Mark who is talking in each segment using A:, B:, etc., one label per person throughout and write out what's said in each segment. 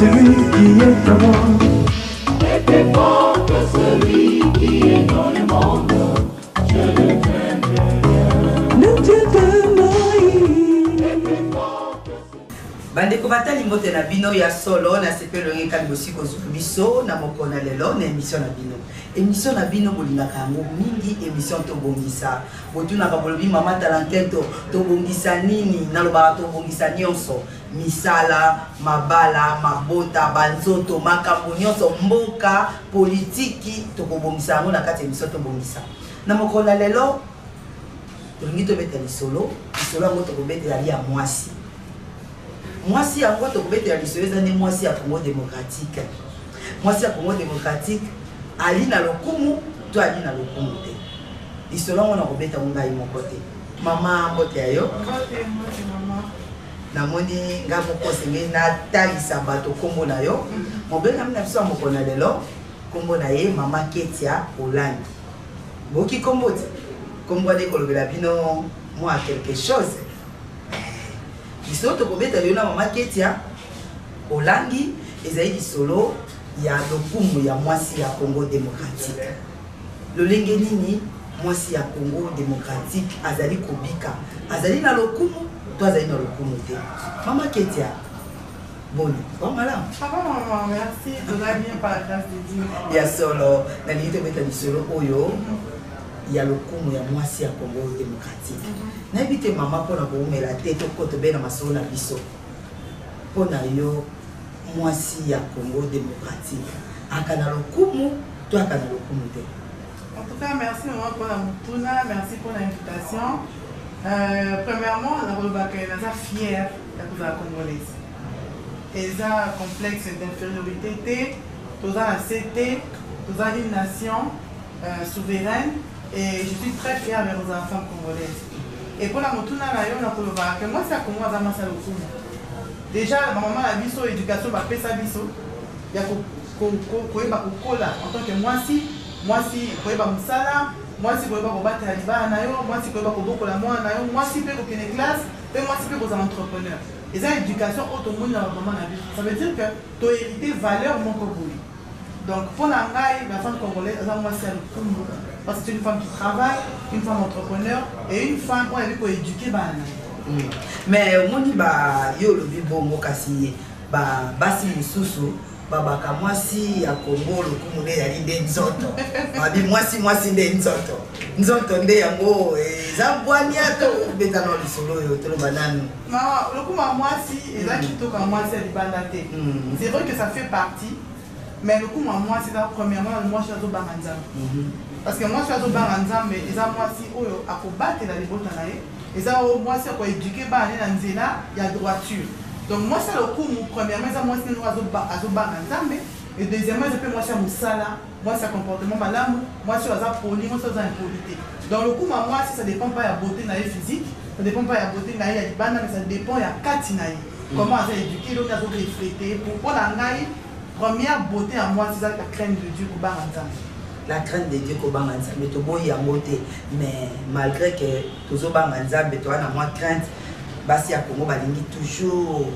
A: celui qui est en moi.
B: Et plus fort que celui qui est dans le monde, je le craindrai.
A: Ne Dieu te
C: Bandeko batali mbote na bino ya solo na sepelo ngeka libosi ko biso na mokona lelo na émission na bino. Émission na bino bolingaka yango mingi émission to bongisa. Botuna ka bolobi mama talenteto to bongisa nini na loba to bongisa nyonso. Misala, mabala, mabota, banzoto, makambo nyonso mboka, politiki to bongisa yango na kati émission to bongisa. Na mokona lelo tolingi to beteli solo, solo yango to beteli ya mwasi. Moi si à quoi tu peux être à moi si à Congo démocratique. Moi si à Congo démocratique, Ali na lokumu, toi Ali na lokumu te. Isola on a robeta unga mon côté. Maman mbote ayo.
D: Mbote maman.
C: Na moni nga moko senge na tali sabato kombo na yo. Mo benga mna biso moko na lelo. Kombo na ye mama Ketia Hollande. Boki kombo te. Kombo de kolobela bino moi quelque chose. Biso to kobeta leona mama Ketia Hollande ezali solo ya lokumu ya mwasi ya Congo démocratique. Lolenge nini mwasi ya Congo démocratique azali kobika azali na lokumu to azali na lokumu te. Mama Ketia bon malade.
D: Ça va maman, merci, tout va bien par la grâce de Dieu.
C: Ya solo na nito beta solo oyo ya lokumu ya mwasi ya Congo démocratique. Na bité maman pona ko mela tete ko to bena masolo na biso. Pona yo mwasi ya Congo démocratique. Akana lokumu to akana lokumu te.
D: En tout cas, merci maman pour la mutuna, merci pour l'invitation. Premièrement, la fière de la Congolaise. Et ça complexe d'infériorité, tout ça CT, tout ça une nation souveraine. Et je suis très fière de nos enfants congolaises. Et pour la motuna, moi, c'est à Congo, ça le coup. Déjà, ma maman a vu son éducation, elle a fait sa biso. Il y a en tant que moi, si, moi, Moussala, moi, si, moi, si, classe, et moi, si, entrepreneur. Et ça, l'éducation, ça veut dire que tu as hérité valeur, mon Congolais. Donc, pour la femme congolaise, moi, c'est le coup. Parce que c'est une femme qui travaille, une femme entrepreneur et une femme qui a éduquer.
C: Mais on dit que yo le bon kasi basi mususu babaka mwasi ya Congo le kumune ya linde nzoto. Babi mwasi nde nzoto. Nzoto nde yango ezabwani ato beta no lisolo yo tolo banane.
D: Maman, le kuma mwasi eza kitoko mwasi ya libanda te. C'est vrai que ça fait partie, mais le kuma mwasi c'est premièrement le mwasi zo banganza. Parce que moi, je suis mais ils ont moi si à combattre la liberté ils ont moi si à éduquer il y a droiture. Donc moi c'est le coup premièrement ils ont moi si nous et deuxièmement je peux moi c'est Moussala, moi c'est comportement malam, moi c'est poli, moi c'est impolité. Donc le coup moi si ça dépend pas de la beauté physique, ça dépend pas de la beauté de la libana, mais ça dépend de la katinaï. Comment on éduquer l'autre à refléter pour la première beauté à moi c'est la crainte de Dieu pour
C: la crainte de Dieu ko banga nzambe to boyi yangote mais malgré que tozo banga nzambe to na moi crainte basi ya Congo balingi toujours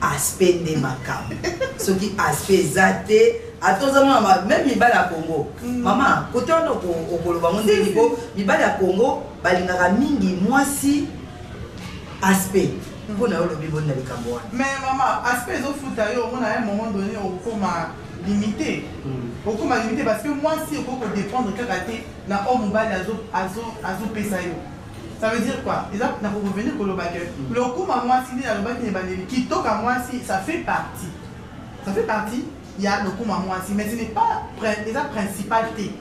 C: aspect de makam ce qui aspect zate atozama même mibala Congo maman côté on okoloba monde libo mibala Congo balingaka mingi mwasi aspect pour na lo bibo na likambo wana.
D: Mais maman aspect zo futa yo on a un moment donné au coma limité. Beaucoup m'a limité parce que moi si il faut dépendre de karaté na homme mobile azo pesayo. Ça veut dire quoi? Les autres n'a pas revenir pour le baguette. Le coup moi si il y a le baguette n'est qui toque à moi si ça fait partie. Ça fait partie. Il y a le coup moi si mais ce n'est pas les principalité.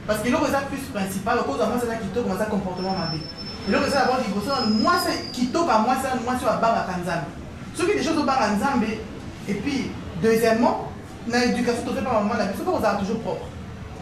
D: Parce que le résultat plus principal le cause à moi c'est ça qui toque dans sa comportement ma vie. Le résultat d'abord du moi c'est qui toque à moi c'est moi sur la barre à Kanzambe. Ce qui est des choses au bar à Nzambe et puis deuxièmement dans l'éducation, tu fais pas maman, la biso pas toujours propre.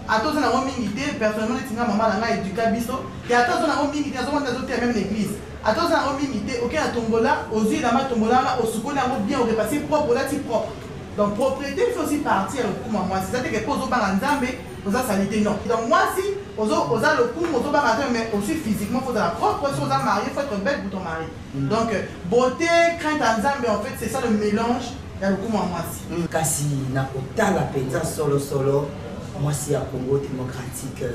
D: À toi, on a une minité, personnellement, tu as maman, la éduqué biso. Et à toi, on a une minité, on a même l'église. À toi, on a une minité, ok, à tombola, aux yeux, la tombola, au soukou, la bien, on repasse propre, là, tu propre. Donc, propriété, il faut aussi partir le coup, maman. C'est ça que pose au bar en Zambé, aux salité, non. Donc, moi, si, aux le coup, aux bar mais aussi physiquement, il faut de la propre, si il faut être belle pour ton mari. Donc, beauté, crainte en Zambé, en fait, c'est ça le mélange ya lokumu ya mwasi.
C: Kasi na kotala penza solo mwasi ya Congo démocratique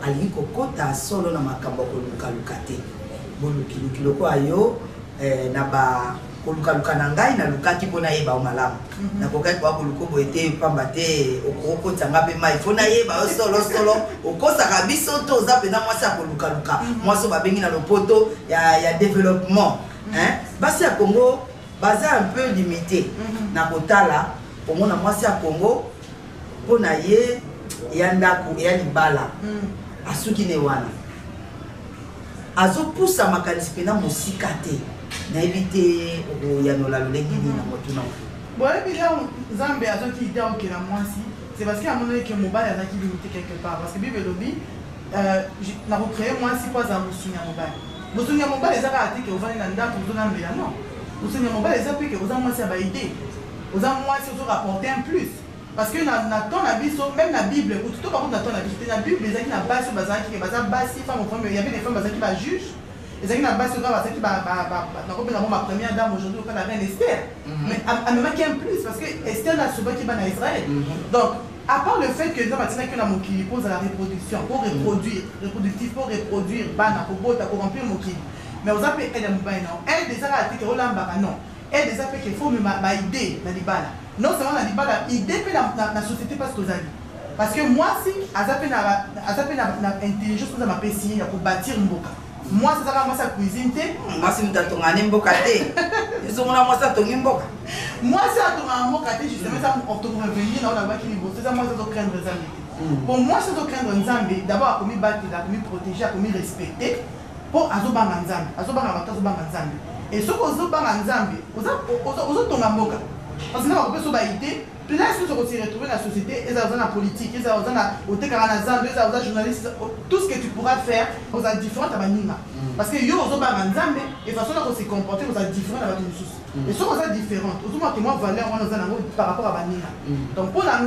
C: alingi kokota solo na makambo koluka te. Boluki loko ayo na ba koluka na ngai na lukaki mpona yeba o malamu. Na kokaki kwa koluko boete pamba te okokota nga pe mai fona yeba o solo okosaka biso to oza pena mwasi ya koluka mwasi babengi na lopoto ya développement. Basi ya Congo baza un peu limité na kotala pomona mwasi ya Congo mpona ye ya ndako ya libala asuki ne wana azopusa makanisi pena mosika te nayebi te oyanola lolenge nini na motuna
D: boyebi leo Nzambe azoki ide okela mwasi c'est parce qu'il a montré que mobile azaki limité quelque part parce que Bible lobi na recréer mwasi po aza mosunya mobile ezaka ate ke ovandi na ndako ozonambela non mosunya mobile eza mpe ke oza mwasi ya baide oza mwasi ozorapporter un plus parce que na ton abiso même na Bible tout par contre na ton abiso na Bible ezaki na basi bazaki baza basi femme femme il y avait des femmes bazaki ba juge ezaki na basi bazaki ba na kopena ma première dame aujourd'hui au la reine Esther mais a même qu'un plus parce que Esther na sobaki ba na Israël donc à part le fait que dans matina que na mokili pose la reproduction pour reproduire reproductif pour reproduire bana ko bota ko remplir mokili mais aux appels elle mobile non elle déjà a été olamba non elle déjà fait qu'il faut ma idée na libala non seulement na libala idée pe na société parce que moi si azape na intelligence pour ma pesi ya ko bâtir mboka moi c'est ça moi ça cuisine te
C: moi si mtatonga ne mboka te ils ont na moi ça tongi mboka
D: moi c'est atonga mboka te justement ça on te revenir na baki libo c'est ça moi ça craindre Nzambe pour moi c'est craindre Nzambe d'abord comme battre comme protéger comme respecter pour azobanga Nzambe azobanga bato azobanga Nzambe et ce qu'on zobanga Nzambe ozotonga mboka parce que na ba peso ba idée place que se retrouver dans la société et dans la politique et dans la dans journaliste tout ce que tu pourras faire aux différentes abanima parce que yo ozoba Nzambe et façon dont se comporter aux différentes avec les choses et ce qu'on a différentes aux moi que moi valeur on a par rapport à banina donc pour la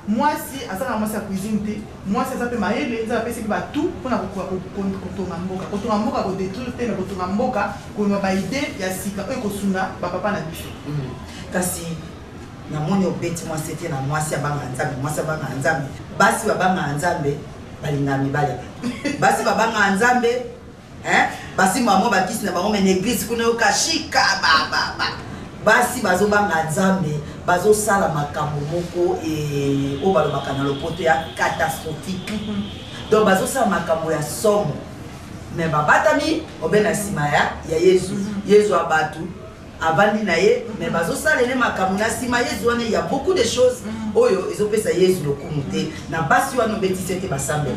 D: moi si à ça moi ça cuisine moi ça peut mailler ça peut c'est que tout pour na kotonga mboka ko détruire te na kotonga mboka ko ba idée ya sika e ko suna papa na biso
C: kasi na moni obeti moi c'était na moi si abanga Nzambe basi babanga Nzambe balinga mibale basi babanga Nzambe basi mamo bakisi na bango men église kuna okashika basi bazobanga Nzambe bazosala makambo moko e o balobaka na lopoto ya catastrophique donc bazosala makambo ya somo mais babatami obena sima ya Yesu abatu avandi na ye mais bazosalele makambo na sima Yesu wana il y a beaucoup de choses oyo ezopesa Yesu lokumu te na basi wana obetisi te basambela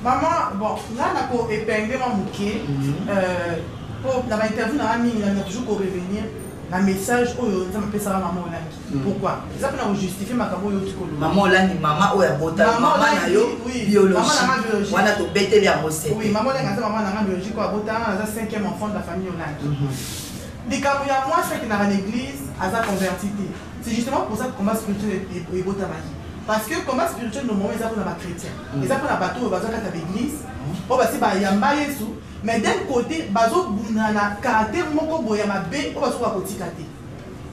D: maman bon là na ko épingler ma moké pour na interview na mingi na toujours ko revenir na message oyo nza mapesa maman Olangi pourquoi ça peut na justifier makambo yo tikolo
C: maman Olangi mama oya bota mama na yo biologie wana to beteli ya mose
D: oui maman Olangi nza maman na biologie ko bota na 5e enfant de la famille Olangi les caméras moi c'est que dans l'église à sa converti c'est justement pour ça que combat spirituel est beau travail parce que combat spirituel no moment ils appellent ma chrétien ils appellent bateau bazaka ta l'église oh bah c'est ba yamba Yesu mais d'un côté bazo bunana caractère moko boya mabe oh bazo ko kotikate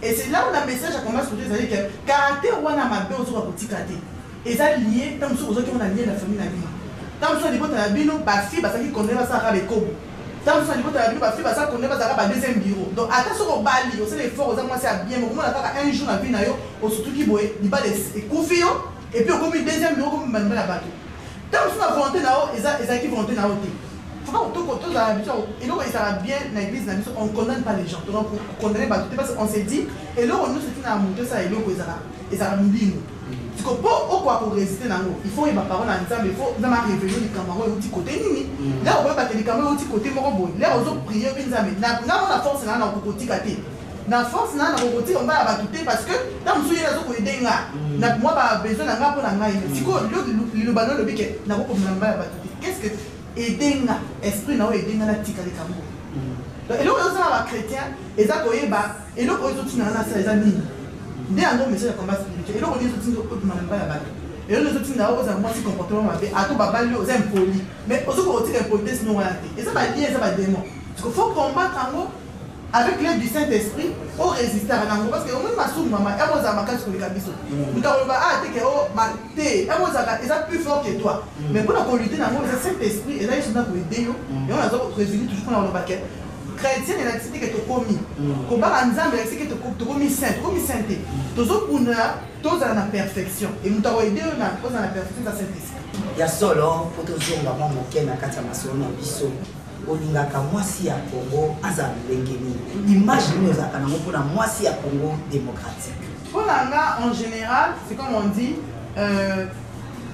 D: et c'est là où le message à combat spirituel c'est que caractère wana mabe ozo ko kotikate et ça lié tant que ozo qui on a lié la famille na bino tant que libota na bino ba fille ba saki connaît ba ça ka bekobo tant que libota na bino ba fille ba ça connaît ba ça ba deuxième bureau donc attention au bali aussi les forts aux moi c'est bien mais comment on un jour na vie na yo au surtout qui boye li ba les kufio et puis comme deuxième bureau comme ban la bateau tant que la volonté na o eza qui volonté na o te faut pas tout dans l'habitude et donc ça va bien dans l'église on condamne pas les gens donc on condamne pas tout parce qu'on s'est dit et là on nous c'est na monter ça et là ko ezala mbingo parce que pour quoi résister nango il faut y ba parole en Nzambe il faut na ma révéler les camarades au petit côté nini là on va battre les camarades au petit côté moko boy là on va prier Nzambe na la force na kokotika te na force na kokotika on va la battre parce que tant que là ko edenga na moi ba besoin na nga pour na ngai siko le ballon le bique na ko na ba battre qu'est-ce que edenga esprit na o edenga na tika les camarades donc et là on va chrétien et ça ko yeba et là ko zo tina na ça les amis dès un homme monsieur combat spirituel et là on dit tout ce que malamba ya bato et là les autres na oza moi si comportement mabe ato babali oza impoli mais ozo ko otira impolitesse no wana te et ça va lier ça va démon parce que faut combattre ngo avec l'aide du Saint-Esprit, on résiste à Ranango. Parce que au moins, ma soeur, maman, elle m'a dit que les cabisso. Nous avons dit, ah, t'es que, oh, ma thé, elle m'a dit, plus fort que toi. Mais pour la lutter dans le Saint-Esprit, et là, ils sont là pour aider, et on a résolu toujours dans le paquet. Chrétien, il a dit que tu as commis. Quand on a dit que tu as commis sainteté. Tous tous à la perfection. Et nous t'avons aidé à la perfection de Saint-Esprit.
C: Il y a solo, pour te dire, maman, mon ken, à Katamaso, na biso. Olingaka mwasi ya Congo aza lengeni. Imaginez aux akanamo pour la mwasi ya Congo démocratique.
D: Pour l'anga en général, c'est comme on dit,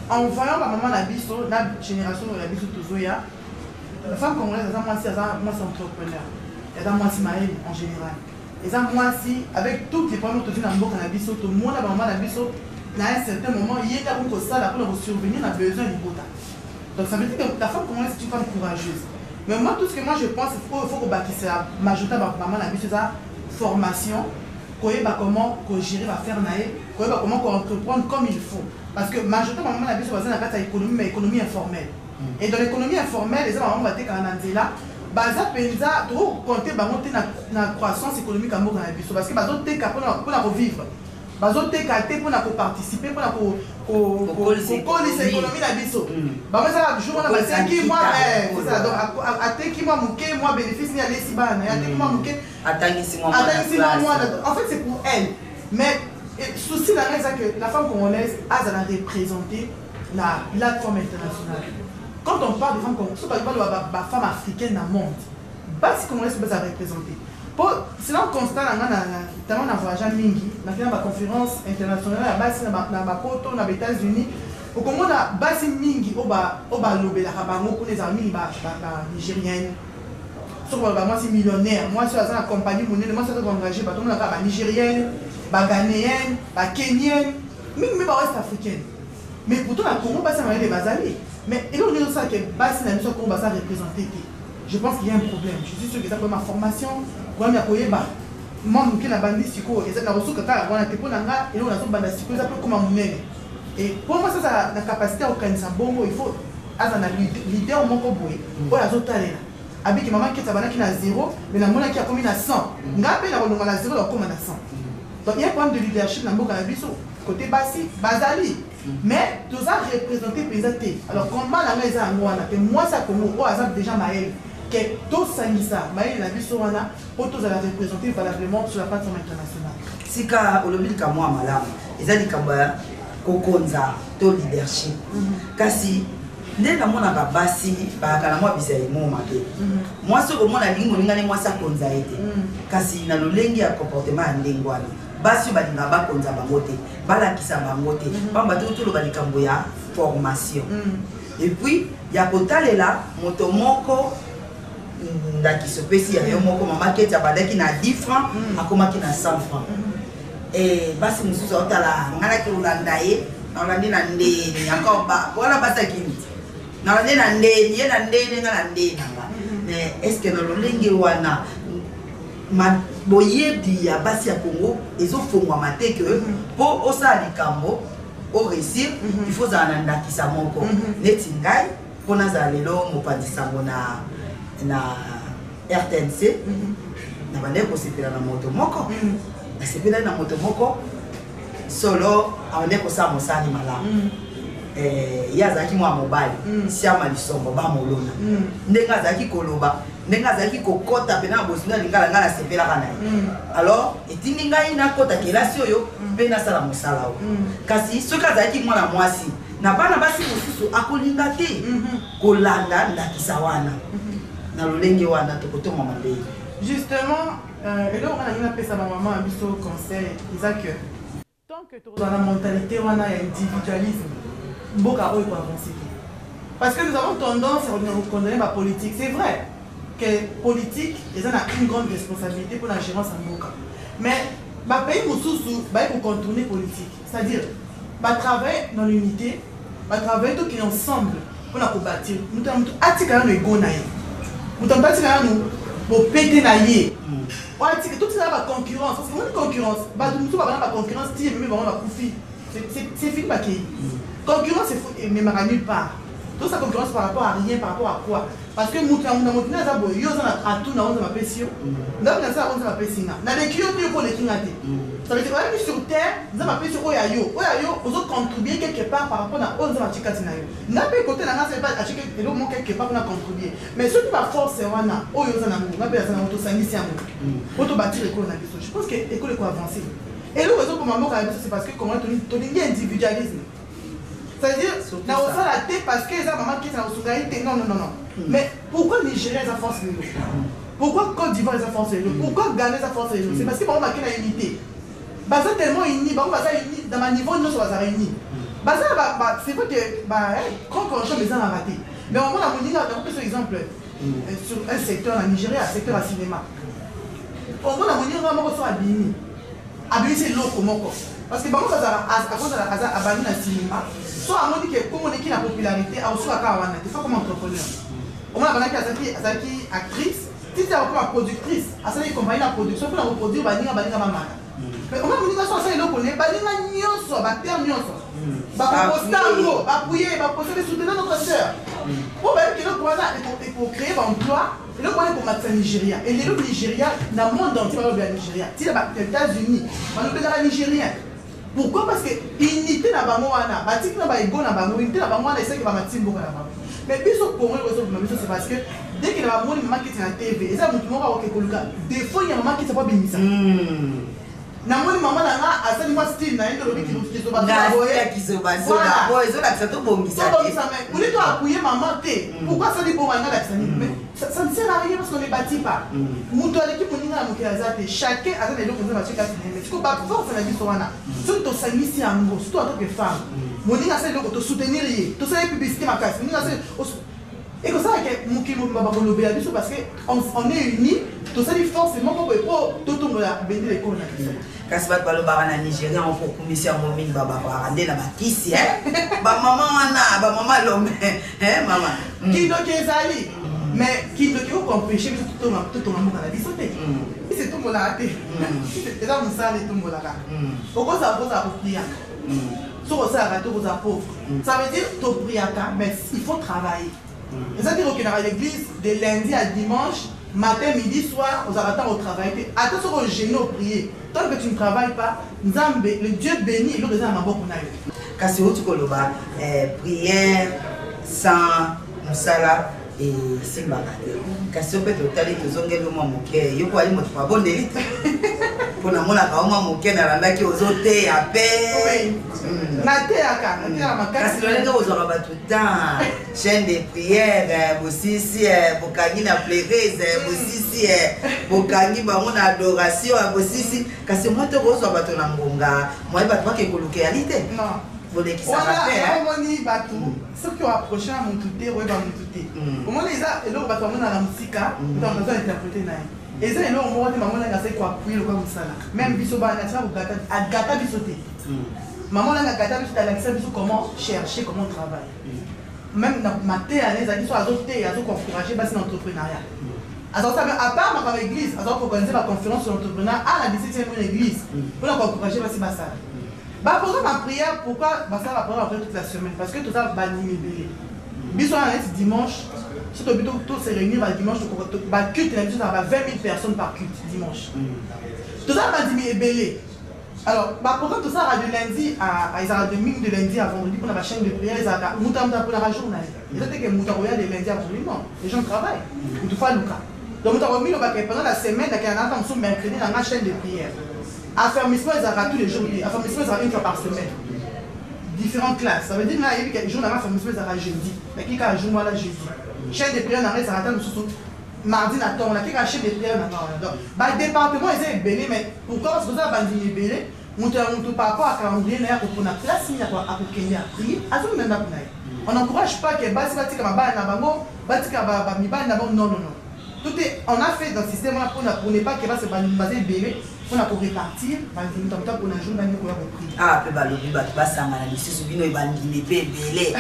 D: en voyant la maman la biso, la génération de la biso Tozoya, la femme congolaise, elle a mwasi entrepreneur, elle a mwasi maël en général. Elle a mwasi avec toutes les problèmes que tu as dans le biso, tout le monde a maman la biso, à un certain moment, il y a un ça pour survenir, on a besoin du bota. Donc ça veut dire que la femme congolaise est une femme courageuse. Mais moi, tout ce que moi je pense, il faut qu'on bâtisse la majorité de la vie, c'est la formation, comment gérer, faire comment entreprendre comme il faut. Parce que la majorité de la vie, c'est la économie, mais économie informelle. Et dans l'économie informelle, les gens vont là, baza penza trop compter la croissance économique à Moga parce que bazo te pour revivre. Bazo te kate pour participer pour l'économie na biso. Ba ça jour on a passé qui moi c'est ça donc até qui moi muké moi bénéfice ni aller si bana até qui moi muké
C: attendez moi
D: en fait c'est pour elle mais souci là c'est que la femme congolaise a représenter la plateforme internationale. Quand on parle de femmes congolaises, on parle de la femme africaine dans le monde. Basi congolaise peut ça représenter. C'est là on constate dans un voyage à Mingi, dans une conférence internationale à base dans les États-Unis. Au Congo, na basi Mingi au bas lobela rabango pour les amis nigériennes. Sur moi c'est millionnaire. Moi je suis dans la compagnie monnaie, moi je suis engagé par tout le monde là nigérienne, ghanéenne, kenyenne, même ouest africaine. Mais pourtant la Congo passe à des basali. Mais et donc ça que basi na mission Congo ça représenter. Je pense qu'il y a un problème. Je suis sûr que ça pour ma formation. Moi, je suis moi, je suis bandi siko. Et c'est la ressource que tu as. Et là, on a un bandi siko. Ça peut comme un et pour moi, ça a la capacité à organiser un bongo. Il faut avoir l'idée au manque de bruit. Pour la zone talent. Avec maman qui est à 0, mais la monnaie qui a commis à 100. Ngapé la monnaie à 0, la commis à 100. Donc il y a un problème de leadership dans le Bokabiso. Côté Bassi, Bazali. Mais tout ça représenté présenté. Alors comment la maison à moi, moi ça comme moi, déjà Maël. Que tout ça, Maël la vie sur Wana, pour tous la représenter valablement sur la plateforme internationale.
C: Si ka olobi ka moi malam, ezali kamba kokonza to leadership. Kasi ndena mona ka basi ba kana moi bisayi mo make. Moi ce que mona lingo lingane moi sa konza ete. Kasi na lolengi ya comportement ndengwana. Basi balinga ba konza bangote, balakisa bangote. Bamba tout lo balikambo ya formation. Et puis ya kotalela moto moko qui se peut si il y a un mot comme maman qui est abadaki na 10 francs à comment qui na 100 francs et basi mususu otala ngala ki ulandaye na ulandi na ndeni encore ba voilà basa kini na ulandi na ndeni ye na ndeni ngala ndeni nga mais est-ce que dans l'olenge wana ma boyebi ya basi ya Congo ezofongwa mate que pour osala likambo au réussir il faut zananda ki sa moko neti ngai pona za lelo mopandisa mona na RTNC na bande ko sepela na moto moko na sepela na moto moko solo abande ko sa mosani malamu ya zaki mwa mobile siama lisombo ba molona ndenga zaki koloba ndenga zaki kokota pena bosinga lingala ngala sepela kana alors etindi ngai na kota kelasi oyo pena sala mosala o kasi soka zaki mwana mwasi na bana basi mosusu akolinga te kolanda ndakisa wana.
D: Justement, et là on a appelé ça ma maman un biseau conseil, il dit que tant que tu as la mentalité, on a individualisme, beaucoup à avancer. Parce que nous avons tendance à condamner la politique. C'est vrai que politique, ils ont une grande responsabilité pour la gérance en Boka. Mais le pays pour contourner politique, c'est-à-dire travailler dans l'unité, travailler tout qui est ensemble pour la bâtir. Nous avons attiqué le go naïf. Nous avons pour péter la yé. Tout ça va concurrence. Parce que une concurrence, nous avons la concurrence, c'est fini. Concurrence, c'est fou, mais nulle part. toute sa concurrence par rapport à rien, par rapport à quoi? Parce que nous avons tout ça, on a tout dans ma passion. Nous avons ça, on a ma passion. Dans les clients, tu peux les clienter. Ça veut dire que sur terre, nous avons ma passion. Oyayo, aux autres contribuer quelque part par rapport à onze matchikatinayo. N'a pas côté là, c'est pas acheter le mot quelque part on a contribué. Mais ce qui va force c'est wana, oyo za na mu, na pesa na auto sangisi amu. Auto bâtir école na biso. Je pense que école est avancer. Et le raison pour maman c'est parce que comment tu dis individualisme. C'est-à-dire, na osa la tête parce que ça maman qui est na osungalité non. Mais pourquoi Nigeria a force les lots? Pourquoi Côte d'Ivoire a force les lots? Pourquoi Ghana a force les lots? C'est parce que maman qui a unité. Baza tellement uni, baza uni dans ma niveau nous sommes réunis. Baza c'est vrai que quand on change les gens à rater. Mais au moins la monnaie a un exemple sur un secteur en Nigeria, un secteur à cinéma. Au moins la monnaie vraiment sont abîmés. Abîmés c'est l'autre comment quoi? Parce que bango à cause de la casa abandonné le cinéma. Soit à mon dit que comme on est qui la popularité, à aussi à Kawana, des fois comme entrepreneur. Au moins la qui actrice, si tu es encore productrice, à ça il compagnie la production pour la reproduire baninga mama. Mais on a dit que ça, il connaît pas les nyonso, ba terre nyonso. Ba postango, ba pouiller, ba poster soutenir notre sœur. Pour ben que le Rwanda pour créer l'emploi, et le Rwanda pour mettre Nigeria. Et le Nigeria dans le monde entier va le Nigeria. Si les États-Unis, on le la Nigérien. Pourquoi? Parce que unité na bango wana, batik na ba ego na bango, unité na bango wana essaie que ba matimbo na bango. Mais biso pour raison c'est parce que dès que la maman maman qui est na TV, et ça mutu moko ko koluka, des fois il y a maman qui s'est pas bénissa. Namoni maman nanga asali moi style na endo lobi ki zo ba boye
C: qui se base là boy zo la ça to bongisa
D: mais pour toi appuyer maman té pourquoi ça dit bon nga la tsani mais ça ne sert à rien parce qu'on ne bâtit pas muto aleki moninga na mokela te chacun a des lokoza ba cheka mais tu pas force na biso wana surtout sangisi yango surtout en tant que femme moninga c'est loko to soutenir yé to ça publicité makasi moninga c'est et comme ça que mukimo baba kolobela biso parce que on est unis tout ça dit forcément pour tout tombe la béni les cons
C: kasi bato balobaka na Nigeria on faut commission mo mingi baba barande na bakisi ba maman wana ba maman lomé maman
D: qui donc ezali mais qui donc ko compêcher tout maman na biso te c'est tout mola te c'est là musala tout mola ka oko ça pour prier so ça rato ko ça pauvre ça veut dire to priaka mais il faut travailler c'est-à-dire que dans l'église de lundi à dimanche matin, midi, soir, aux avatars au travail. Attention au génie au prier. Tant que tu ne travailles pas, le Dieu bénit et l'autre est à ma boque.
C: Kasi tu koloba prière sans musala et simba. Kasi peut totali to zongelo mo moke. Yoko ali moto pa boneli. Pona mona ka oma moke na randa ki ozote ya pe.
D: Na te aka, na te aka.
C: Kasi lo lenga ozora ba tout temps. Chaîne de prière, bosisi bokangi na plaisir, bosisi bokangi bango na adoration, bosisi kasi moto kozwa bato na ngonga. Moi bato ba ke koluke alite.
D: Non.
C: Boleki ça va faire.
D: On moni bato. Ceux qui ont approché à mon touté, ouais ba mon touté. Au moins les a et là bato mona na musika, dans besoin interpréter na. Et ça là on m'a dit maman na sai kwa appuyer le comme ça là. Même biso ba na ça gata gata bisoté. Maman na gata bisoté à l'accès biso comment chercher comment travailler. Même dans ma terre à l'aise à soit azoter à encourager bas l'entrepreneuriat. Alors ça à part ma église, alors organiser la conférence sur l'entrepreneuriat à la 17e église pour encourager bas ça. Bah pour ma prière pourquoi bah ça va prendre après toute la semaine parce que tout ça va animer belé. Biso à dimanche, si tu veux tout se réunir le dimanche bah culte la biso ça va 20 000 personnes par culte dimanche. Tout ça va animer belé. Alors, bah, pourtant, tout ça, de lundi à de lundi à vendredi, pour la chaîne de prière, ils ont pour la journée. Ils ont dit que Moutaroya de lundi à vendredi, non. Les gens travaillent. Tout fois, Lucas. Donc, pendant la semaine, il y a un mercredi dans la chaîne de prière. Affermissement, ils ont tous les jours. Affermissement, ils ont une fois par semaine. Différentes classes. Ça veut dire qu'il y a quelques jours, affermissement, ils ont jeudi. Mais qui a un jour, là, jeudi. Chaîne de prière, ils ont mardi na ton la qui a chaîne de prière na donc bah département ils est belé mais pourquoi parce que ça bandi belé monter par rapport à calendrier na pour na place ni à Kenya prier azo même na on n'encourage pas que basi batika mabana na bango batika ba mibana na bango non tout est on a fait dans le système là pour ne pas que va se baser belé on a pour répartir bandi temps pour un jour bandi pour prier
C: ah pe balobi bato basangana lisusu bino ebandimi pe ebele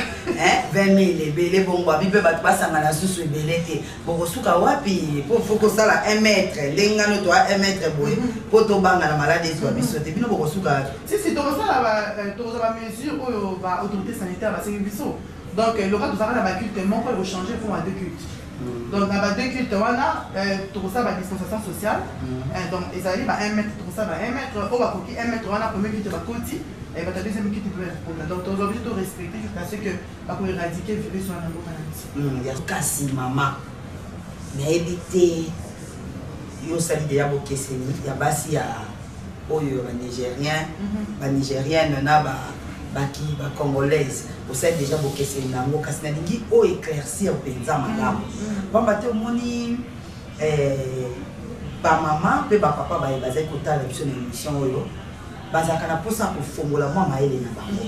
C: 20 000 ebele bongo abi pe bato basangana susu ebele te bokosuka wapi faut kosala 1 mètre ndengano to 1 mètre boye po tobangana malade ezwa biso te bino bokosuka
D: si tokosala mesure oyo ba autorité sanitaire basengi biso Donc, le cas de ça, dans le culte, mon il faut changer pour deux cultes. Donc, dans les deux cultes, on a tout ça, la distanciation sociale. Donc, ils arrivent à 1 mètre, tout ça, 1 mètre. On va coquiller 1 mètre, on a le premier culte, on va côté. Et la deuxième culte, donc, on est obligé de respecter jusqu'à ce que on éradiquer le virus sur un endroit.
C: Il y a kasi maman. Mais éviter, il y a aussi des gens qui sont il y a basi ya oyo ba nigérien, ba nigérienne na ba baki ba congolaise. Vous savez déjà que c'est nango kasi na lingi o éclaircir penza malamu. Bamba te omoni ba maman pe ba papa ba bazai kotala biso na émission oyo. Bazaka na posa ko fongola mwa maele na bango.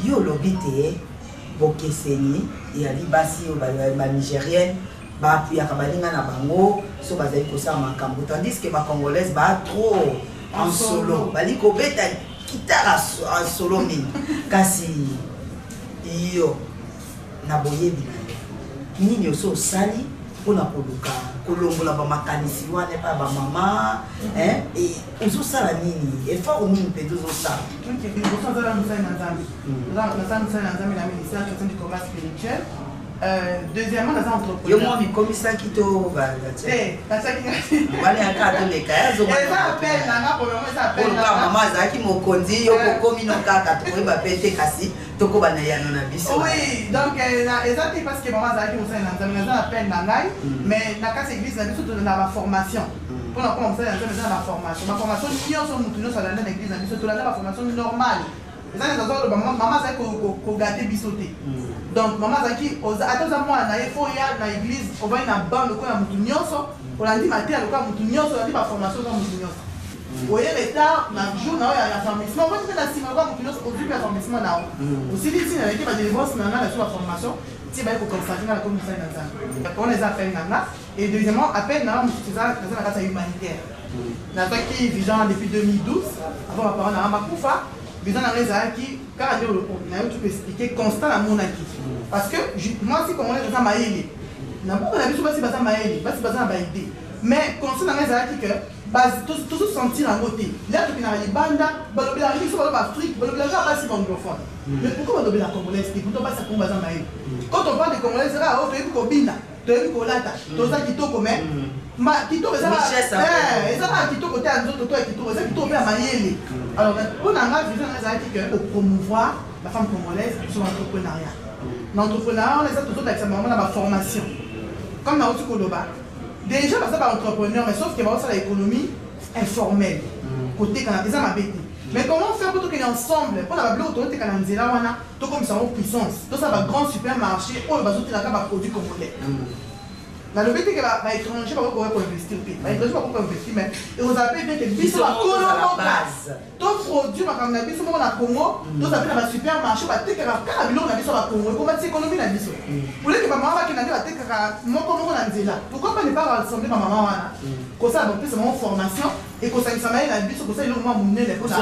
C: Yo lobité bokeseni ya libasi o ba nigérienne ba apuyaka balinga na bango so bazali kosala makambo tandis que ba congolaise ba trop en solo bali kobeta kitara en solo mingi kasi iyo na boyebi nini oso osali mpona koluka kolongola bamakanisi wana epa bamama ozosala nini effort omini mpenza ozosala
D: osala mosali na nzambe nasala mosali na nzambe na ministère chrétien du combat spirituel. Deuxièmement, nous sommes entrepreneurs.
C: Yo moi mi komisa kito ba
D: eh basaki
C: bale aka to leka yazo
D: ba eza appel na premièrement eza appel
C: na mama zaki mokonzi yo kokomi no kaka to ba pete kasi to ko bana yano na biso.
D: Oui, donc eza parce que maman zaki mosali na nzambe na appel na ngai mais na kasi église na biso to na ba formation. Pour na commencer na nzambe na ba formation. Ma formation nyonso mutu nyonso na église na biso to na ba formation normale. Eza na zo maman zaki ko gâter biso te. Donc maman zaki atoza mwana ye fo ya na église on va na bande ko ya mutu nyonso olandi matin aloka mutu nyonso olandi ba formation ko mutu nyonso oye retard na jour na ya formation on va te na sima ko mutu nyonso ozu ya formation na aussi dit na équipe ba délivrance na sur la formation ti ba ko consacrer na comme ça na nzambe on les appelle nanga et deuxièmement appel na mutu za na kasa humanitaire na taki vision depuis 2012 avant ma parole na makufa besoin dans les qui car tu peux expliquer constant à mon acquis parce que moi si comme on est dans maïli n'a pas la vision si basa maïli basi basa ba idée mais constant dans les que base tout sentir en côté là tu na libanda balobi la rivière sur ba Afrique balobi la pas si anglophone mais pourquoi balobi la congolaise qui pourtant pas ça comme basa maïli quand on parle de congolaise là on fait kobina to yebi kolata to za kitoko mais ma kitoko ça ça kitoko te nzoto to kitoko ça kitoko pe mayele. Alors on a ma vision que promouvoir la femme congolaise sur l'entrepreneuriat. L'entrepreneuriat on les a toujours avec sa maman dans la formation. Comme dans autre koloba. Déjà parce que pas entrepreneur mais sauf que va ça l'économie informelle. Côté quand déjà ma bête. Mais comment faire pour qu'on ensemble pour la bloc autour quand on là wana to comme ça en puissance. Tout ça va grand supermarché on va sortir la carte produit congolais. Dans le but que va étranger pas pour investir pas étranger pas pour investir mais on appelle bien que biso la base tout produit ma comme na biso mo na Congo tout ça na supermarché ba tekera ka biloko na biso ba Congo comment c'est économie na biso pour que maman va ki na ba tekera moko na nzela pourquoi pas ne pas rassembler ma maman wana ko ça donc c'est mon formation et ko ça ça na biso ko ça ile mo munene ko ça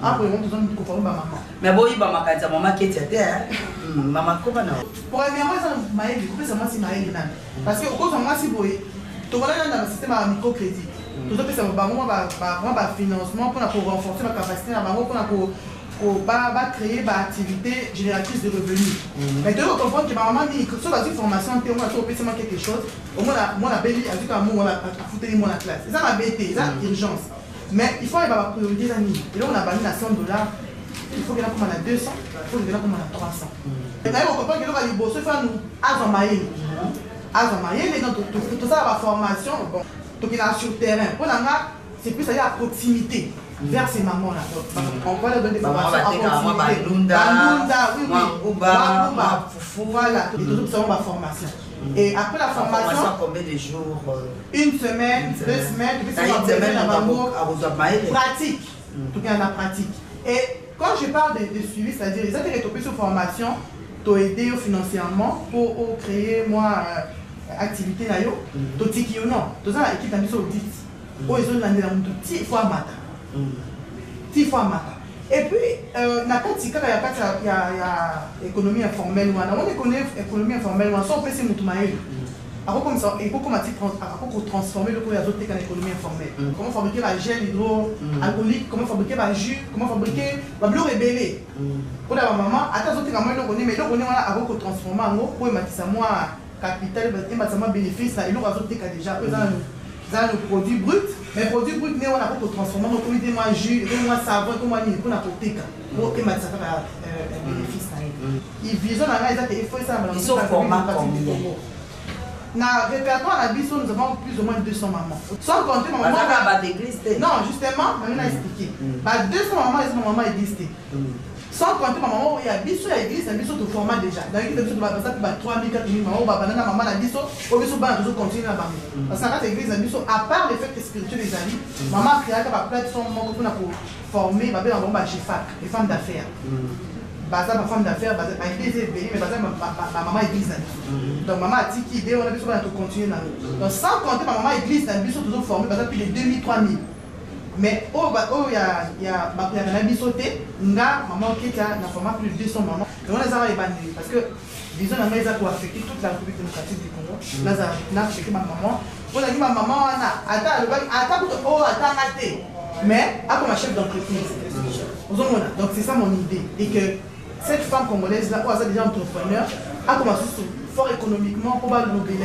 D: après on besoin de ko former maman
C: mais boyi ba makanza maman keti ate maman ko bana
D: premièrement ça maïli ko ça moi si maïli nani parce que au moi si boy to voilà dans le système à microcrédit tout ça c'est ba financement pour renforcer ma capacité à pour créer une activité génératrice de revenus. Mais tu dois comprendre que ma maman dit que sur la formation on a trouvé quelque chose au moins la belle a dit qu'à moi a foutu moi la classe ça m'a bêté ça urgence mais il faut avoir priorité d'amis et là on a banni à $100 il faut que là comme on a 200 il faut que là comme on a 300 et d'ailleurs on comprend que là va les bosser faire nous et donc tout ça la formation bon donc il a sur le terrain pour la c'est plus aller à proximité vers ces mamans là on va leur donner des formations à proximité Bandunda oui voilà et tout ça on va formation et après la formation
C: combien de jours
D: une semaine 2 semaines puis ça va semaine à pratique tout cas la pratique et quand je parle de suivi c'est-à-dire les intérêts sur formation to aider financièrement pour créer moi activité na yo to tiki yo non to ça équipe na biso audit o ils ont landé la mutu 10 fois mata et puis na kati kaka ya économie informelle wana on connaît économie informelle wana so pesi mutu maele comme ça, il faut transformer le cours azote en économie informelle. Comment fabriquer la gel hydroalcoolique, comment fabriquer la jus, comment fabriquer la bleu rébellé. Pour la maman, attends, azote quand même le connaît, mais le connaît voilà avant qu'on transforme en eau pour mettre ça moi capital, et mettre ça moi bénéfice là, et l'eau azote déjà dans le produit brut, mais produit brut mais on a pour transformer en comité moi jus, et moi savon, et moi ni pour la protéine pour mettre ça bénéfice là. Ils visent dans la réalité, il faut ça.
C: Ils sont formats combien?
D: Dans le répertoire à Bisso, nous avons plus ou moins 200 mamans. Sans compter ma maman. Non, justement, je vais expliquer. 200 mamans et ma maman existent. Sans compter ma maman, il y a Bisso, il y a église, il y a Bisso de format déjà. Dans l'église, il y a 3 000, 4 000 mamans, maman, la Bisso, au Bisso, toujours continuer à parler. Parce que dans l'église, Bisso, à part les faits spirituels des amis, maman a créé la plateforme pour former les femmes d'affaires. Baza ma femme d'affaires, baza ma église est bénie, mais baza ma maman église. Donc maman a dit qu'il on a besoin de continuer dans nous. Donc sans compter ma maman église, nous sommes toujours formés, baza plus de 2000, 3000. Mais il y a un bisoté, maman qui a formé plus de 200 mamans. Et on les a ébandés parce que disons la maison pour affecter toute la République démocratique du Congo. Là, on a affecté ma maman. On a dit ma maman, mais à comme chef d'entreprise. Donc c'est ça mon idée. Et que cette femme congolaise là, elle est déjà entrepreneur, a commencé fort économiquement pour le Nobel.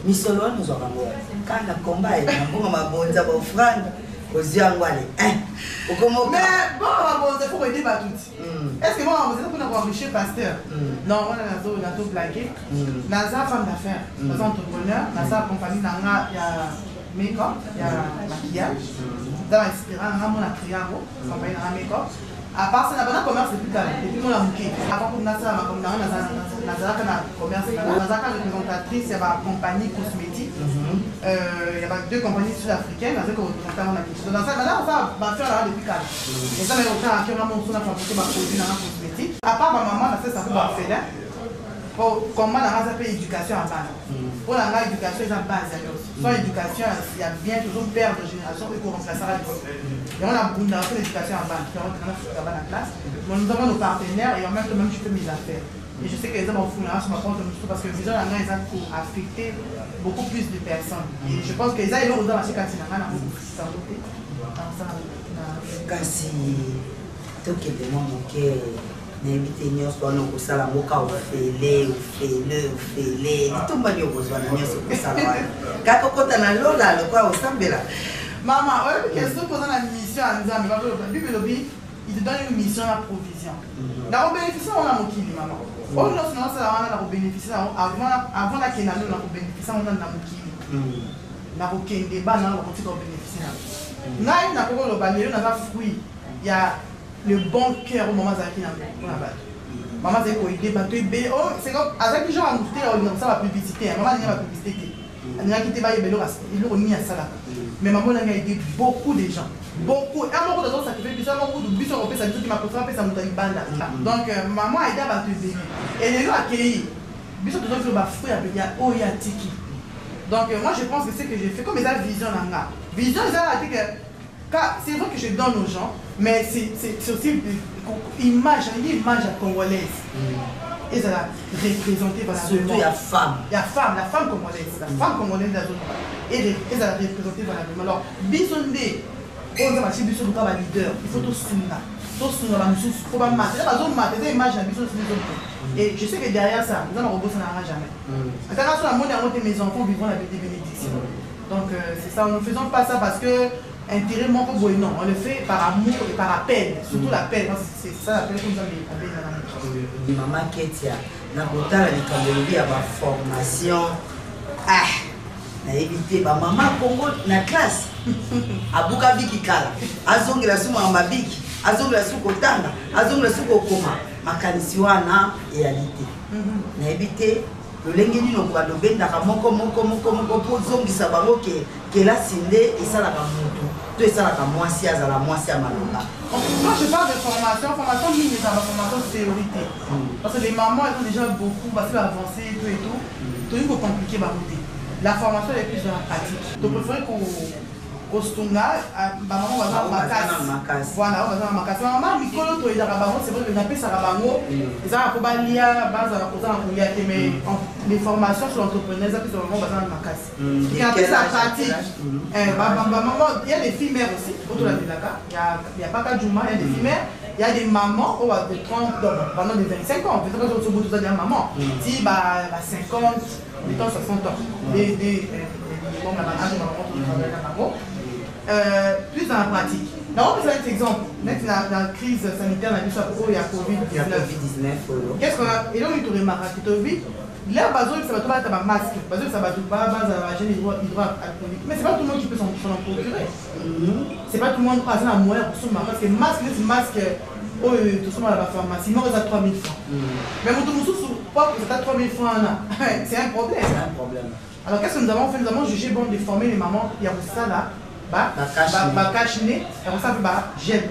C: Misolo nous aurons quand la combat est bon ma bonne d'abord franc aux yangwale mais bon ma bonne il faut aider pas tout est-ce que moi on va pour enrichir pasteur non on a tout blagué naza femme d'affaires naza entrepreneur naza compagnie nanga il y a make-up il y a maquillage dans inspirant nanga mon triangle compagnie nanga make-up. À part ça, le commerce est plus calme. Et puis, on a bouqué. Avant que nous nations, comme nous avons commerce, nous avons représentatrice, il y a une compagnie cosmétique. Il y a 2 compagnies sud-africaines. Nous avons dans ça, maintenant, on va faire la depuis calme. Et ça, mais autant qu'on a mon son à fabriquer ma produit dans la cosmétique. À part ma maman, ça pour faire. Comment on a fait éducation en base. Pour l'éducation, il y a une base. Sans éducation, il y a bien toujours perdre de génération et qu'on remplacera l'école. Et on a fait l'éducation en base, on a la classe. Nous avons nos partenaires et en même temps, je fais mes affaires. Et je sais que les hommes en font là, parce que les gens ont affecté beaucoup plus de personnes. Et je pense que les gens ont aussi quand ils n'ont pas kasi tokende mwa moke nayebi te nyonso wana okosala mboka ofele litomba nio kozwa na nyonso okosala wana kaka okota na lola lokola osambela
D: maman oyebi question koza na mission ya nzambe bible elobi il te donne une mission à provision nakobénéficie wana mokili maman oyo nyonso naosala wana nakobénéficie avant nakenda nio nakobénéficie wana na mokili nakokende bana nakotika kobénéficie na ngai nakokoloba lelo naza fruit ya le bon cœur au moment zaki na maman zaki koide bato ebele c'est comme azaki genre amoute olinga la publicité maman alinga la publicité te alingaki te bayebela eloko nini asalaka mais maman nanga aide beaucoup de gens beaucoup un moko tozo sacrifier biso moko biso kopesa biso ki makosala pesa moto libanda donc maman aide bato ebele et lelo akei biso tozo fi ba fruit ya oyo ya tiki donc moi je pense que c'est que j'ai fait comme ça vision nanga vision ça a dit que c'est vrai que je donne aux gens, mais c'est aussi une image congolaise. Et ça a représenté voilà,
C: surtout la femme.
D: La femme congolaise. La femme congolaise de la zone. Et ça a représenté voilà. Alors, bisonde, on a acheté bisonde comme leader. Il faut tout soutenir. Tout soutenir la musique. Il faut pas mater. Il faut mater des images à bisonde. Et je sais que derrière ça, nous allons rebosser n'arrivera jamais. Quand on a monté mes enfants vivant la bénédiction. Donc c'est ça. Nous ne faisons pas ça parce que intérêt mon peu non, on le fait par amour et par appel, surtout l'appel, c'est ça l'appel comme ça les
C: maman Ketia, na kotala likambo ya ba formation na éviter ba maman Congo na classe abuka biki kala azongela sumo mabiki azongela suko tanga azongela suko koma makanisi wana réalité na éviter lolenge nino kwa dobendaka moko po zongisa bango ke la sinde esalaka mutu to esalaka mwasi azala mwasi ya maloba.
D: Moi je parle de formation mine dans la formation théorique. Parce que les mamans elles ont déjà beaucoup parce que avancé et tout il faut compliquer la route. La formation est plus dans la pratique. Donc il faudrait qu'on Kostunga, maman va dans ma casse. Voilà, on va dans ma casse. Maman, Mikolo, tu es dans la baron, c'est vrai que n'a pas ça la baron. Et ça, pour balia, base à la cause en Kouya, mais les formations sur l'entrepreneur, ça, c'est vraiment dans ma casse. Il y a ça pratique. Maman, il y a des filles mères aussi, autour de la Bilaka. Il n'y a pas qu'à Djouma, il y a des filles mères. Il y a des mamans de 30, pendant des 25 ans. Peut-être que vous avez une maman. Si, 50, mettons 60 ans. Plus dans la pratique. Là, on peut faire un exemple. Maintenant, dans la crise sanitaire, on a vu ça pour il y a Covid-19. Qu'est-ce qu'on a? Et là, on a remarqué Covid. Là, ça va tomber un masque. Parce que ça va tomber à gêner hydroalcoolique. Mais c'est pas tout le monde qui peut s'en procurer. C'est pas tout le monde qui a un moyen pour son masque. Parce que le masque, tout le monde à la pharmacie, il reste à 3 000 francs. Mais mon tour, c'est à 3 000 francs. C'est un problème. C'est un problème. Alors qu'est-ce que nous avons fait? Nous avons jugé bon de former les mamans, il y a ça là, cache-nez, et on s'appelle gel.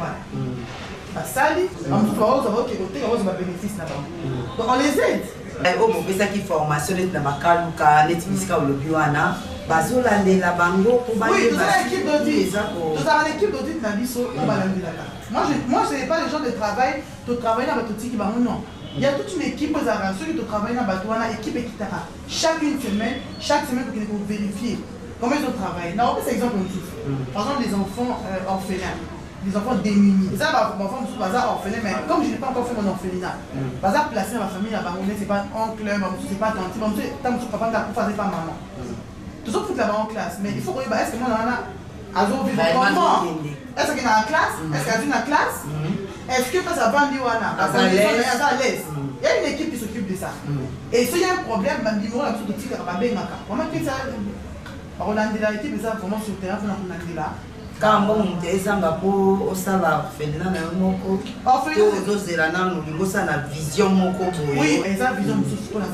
D: Ça dit, on va bénéfice là-bas. Donc on les aide.
C: On peut ça qui formation est dans ma caluca, net musica ou le bioana, bazola de la bango pour
D: oui, nous avons l'équipe d'audit. Nous avons l'équipe d'audit dans l'ISO, on va l'amener là. Moi, ce n'est pas les gens de travail, de travailler dans votre qui va non. Il y a toute une équipe aux arrangements, ceux qui travaillent dans Batouana, équipe et qui chaque semaine, pour vérifier comment ils ont travaillé. Là, on peut faire exemple aussi. Par exemple, les enfants orphelins, les enfants démunis. Et ça, mon enfant, je suis orphelin, mais comme je n'ai pas encore fait mon orphelinat, par exemple, placé dans ma famille, là-bas, c'est pas oncle, c'est pas tante, tant que papa n'a pas fait pas maman. Tout ça, faut là-bas en classe, mais il faut que est-ce que moi, là, comment? Est-ce qu'il y a en classe? Est-ce qu'il y a une classe? Est-ce que ça va dire à l'aise? Il y a une équipe qui s'occupe de ça. Et s'il y a un problème, il y a un petit peu comment que ça on a l'équipe ça vraiment sur le terrain pour nous là.
C: Quand on est en pour au savoir féminin moko la vision moko
D: oui et ça vision pour la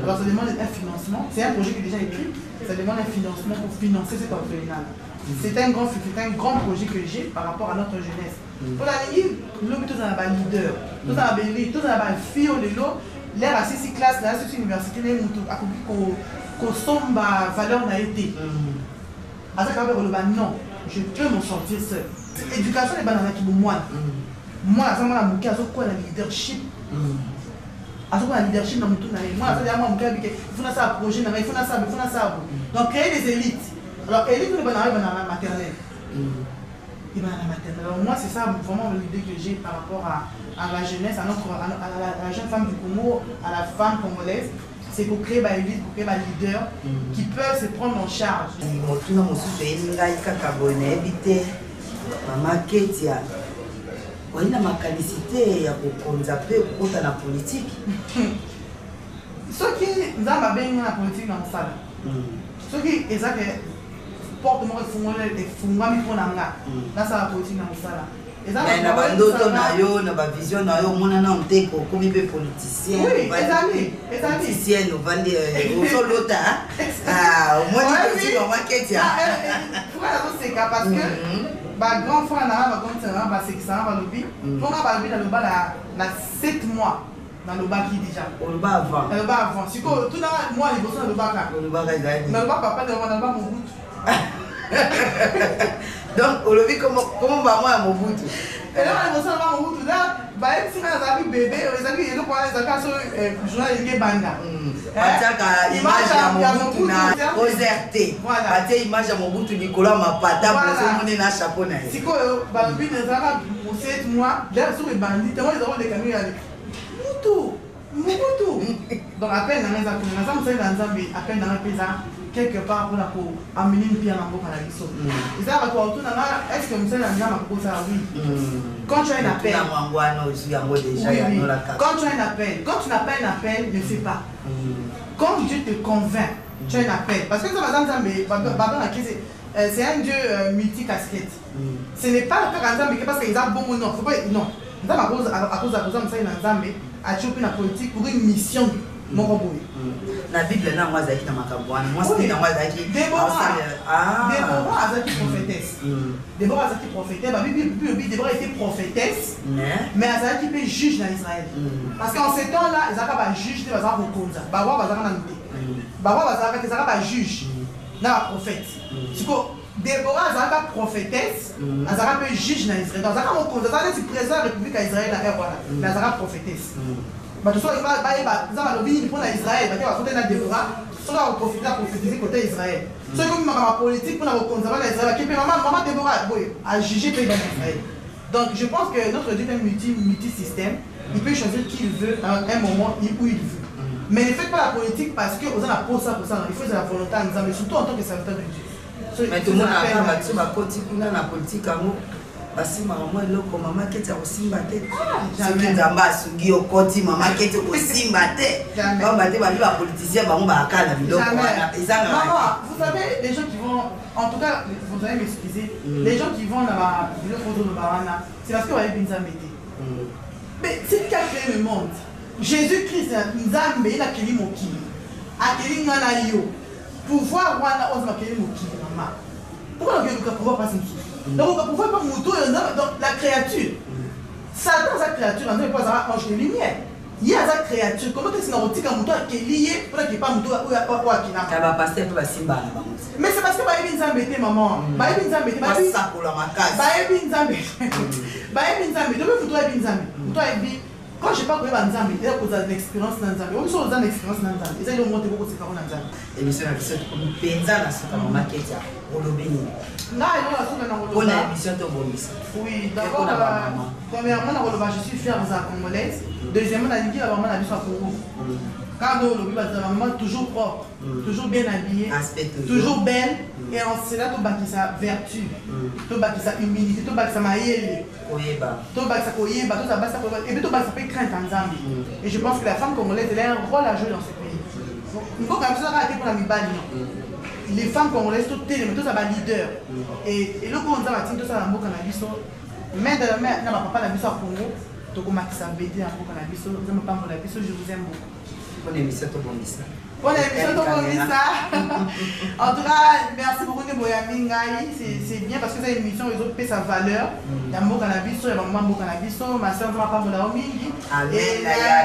D: alors ça demande un financement, c'est un projet qui est déjà écrit, ça demande un financement pour financer cet orphelinat. C'est un grand projet que j'ai par rapport à notre jeunesse. Pour la ligne, nous tous dans la leader, tous dans la belle, tous dans la fille au lélo, l'air à 6 classes, là, c'est une université, qu'on sombre valeur n'a été. À ça, non, je peux m'en sortir seul. L'éducation est banane qui moi. Moi, ça m'a manqué à ce quoi la leadership. À ce quoi la leadership dans mon tour. Moi, ça m'a manqué il faut ça projet, il faut ça. Donc créer des élites. Alors, élite, on est banane maternelle. Alors moi c'est ça vraiment l'idée que j'ai par rapport à la jeunesse, à la jeune femme du Congo, à la femme congolaise, c'est pour créer une élite, pour créer des leaders qui peuvent se prendre en charge.
C: Maman Ketia, on a ma qualité pour nous appeler pour la politique.
D: Ceux qui nous ont bien la politique dans le salle, ceux qui porte-moi et fungwa miponanga na ça la politique na musala
C: mais na bandoto na yo na ba vision na yo mona na nteko komi pe politicien
D: oui ezali
C: politicien no vandi au solota au moins tu dis maman Ketia
D: pourquoi ça c'est parce que ba grand frère na ba comme ça ba c'est ça ba lobi on va ba dans le bas la 7 mois dans le bas qui déjà
C: au bas avant
D: si tout dans moi les besoins le bas dans le bas papa dans le bas mon bout.
C: Donc, on le vit comment va moi à mon bout.
D: Et là, on va à mon bout. Là, si on a un bébé, on a un journal de banda.
C: Image à mon bout, Oserté. Voilà. Image à mon bout, Nicolas m'a pas tapé, on a un chapeau.
D: Si quoi, Bambi, nous avons pour 7 mois, là, sur les bandits, ils ont des camions avec. Moutou. Donc, à peine dans les actions, à peine dans les paysans. Quelque part pour amener une pierre dans la vie. Et ça va tout est-ce que monsieur n'a pas posé ça oui. Quand tu as un appel. Quand tu as un appel, quand tu n'as pas un appel, ne fais pas. Quand Dieu te convainc, tu as un appel. Parce que ça va c'est un Dieu multi-casquette. Ce n'est pas le cas d'Anzambe parce qu'il a bon ou non. Faut pas non. À cause de ça, il a chopé la politique pour une mission.
C: La Bible là moi zaki na makabwana moi c'était na moi zaki
D: Déborah azaki prophétesse Déborah azaki prophétesse la Bible Déborah était prophétesse mais azaki pe juge dans Israël parce qu'en ces temps là ezaka ba juge te bazaka kokonza ba wa bazaka na nté ba wa bazaka te zaka ba juge na prophète siko Déborah azalaka prophétesse, azalaka pe juge na Israël. Azalaka mokonzi, azalaka ti président de la République à Israël na voilà. Mais azalaka prophétesse. Bato so ba za balobi pour na Israël, ba ke ba na Déborah, so la prophétiser côté Israël. So comme ma politique pour na mokonzi na Israël, qui pe maman Déborah boy a jugé pe dans Israël. Donc je pense que notre Dieu est multi-système, il peut choisir qui il veut à un moment où il veut. Mais ne faites pas la politique parce que vous avez la pause ça pour ça, il faut de la volonté en disant, mais surtout en tant que serviteur de Dieu.
C: Mais tout le monde a fait ma politique amour. Basi maman eloko mama keti osimba te. Jamais nzamba sugi okoti mama keti osimba te. Ba ba te ba ba politicien ba ngba akala biloko wana.
D: Maman, vous savez les gens qui vont en tout cas vous allez m'excuser, les gens qui vont dans la photo de Barana, c'est parce que vous avez bien embêté. Mais c'est qui a créé le monde. Jésus-Christ Nzambe il a créé mon kili. A créé ngana yo. Pouvoir wana on va créer mon kili maman. Pourquoi on ne pouvoir pas s'en donc on ne pouvait pas mouton donc la créature. Satan sa créature, on ne peut pas ange de lumière. Il y a sa créature. Comment est-ce qu'on dit qu'un mouton qui est lié pour qu'il n'y ait pas mouton ou qui n'a pas. Mais c'est parce que Baïbin Zambé, maman. Baïbin Zambé, Baïbin Zambé. Quand je ne sais pas comment Nzambe, il y a une expérience dans Nzambe. On a une expérience dans Nzambe. Ils ont monté beaucoup de séquences dans Nzambe.
C: Et monsieur, comme Penza, la soupe à ma maquette, on le bénit.
D: Là, il y a la soupe à ma
C: on a émission de Bomis.
D: Oui, d'abord, premièrement, je suis fière de la Congolaise. Deuxièmement, on a dit que la maman a vu sa Congo. Quand on a vu la maman toujours propre, toujours bien habillée, toujours belle. Et en cela, tu bâtis sa vertu, tu bâtis sa humilité, tu bâtis sa maïelle, tu bâtis sa koyeba, tu bâtis sa koyeba, et puis tu bâtis sa paix crainte en Zambie. Et je pense que la femme congolaise, elle a un rôle à jouer dans ce pays. Il faut quand même ça arrêter pour la mibali. Les femmes congolaises, toutes les mais tous ça leader. Et le coup on a dit tout ça dans le cannabis, mais de la main, non papa la biso à Congo, tu commences à bêter un peu cannabis, je me pas pour la biso, je vous aime beaucoup.
C: Bonne émission de Bomis.
D: Bonne émission de Bomis. En tout cas, merci beaucoup de Boyami Ngai. C'est bien parce que cette émission, ils ont payé sa valeur. Il y a mon cannabis, il y a maman mon cannabis, ma soeur ne va pas me la remettre. Et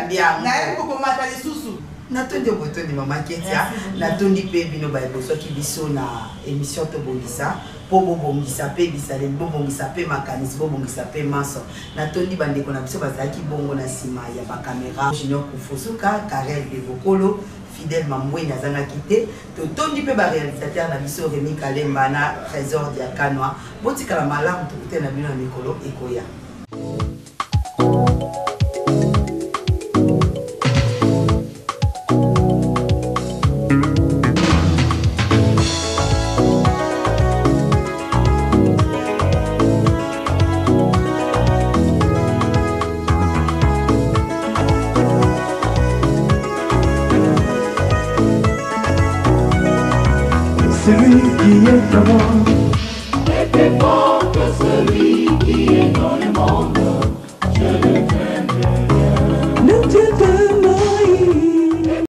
D: il y a beaucoup de matériel sous.
C: Natondi obotondi mama Ketia, natondi pe bino ba eboso ki biso na émission to bongisa po bongisa pe bisale bongisa pe makanisi bongisa pe maso. Natondi bandeko na biso bazaki bongo na sima ya ba caméra Junior Kufosuka, Karel de Bokolo, Fidèle Mambweni azanga kité, totondi pe ba réalisateur na biso Rémi Kalemba na Trésor Diakanoa, botika la malamu tukute na bino na mikolo ekoya.
A: Celui qui est avant
B: est plus fort que celui qui est dans le monde. Je le crains bien.
A: le Dieu de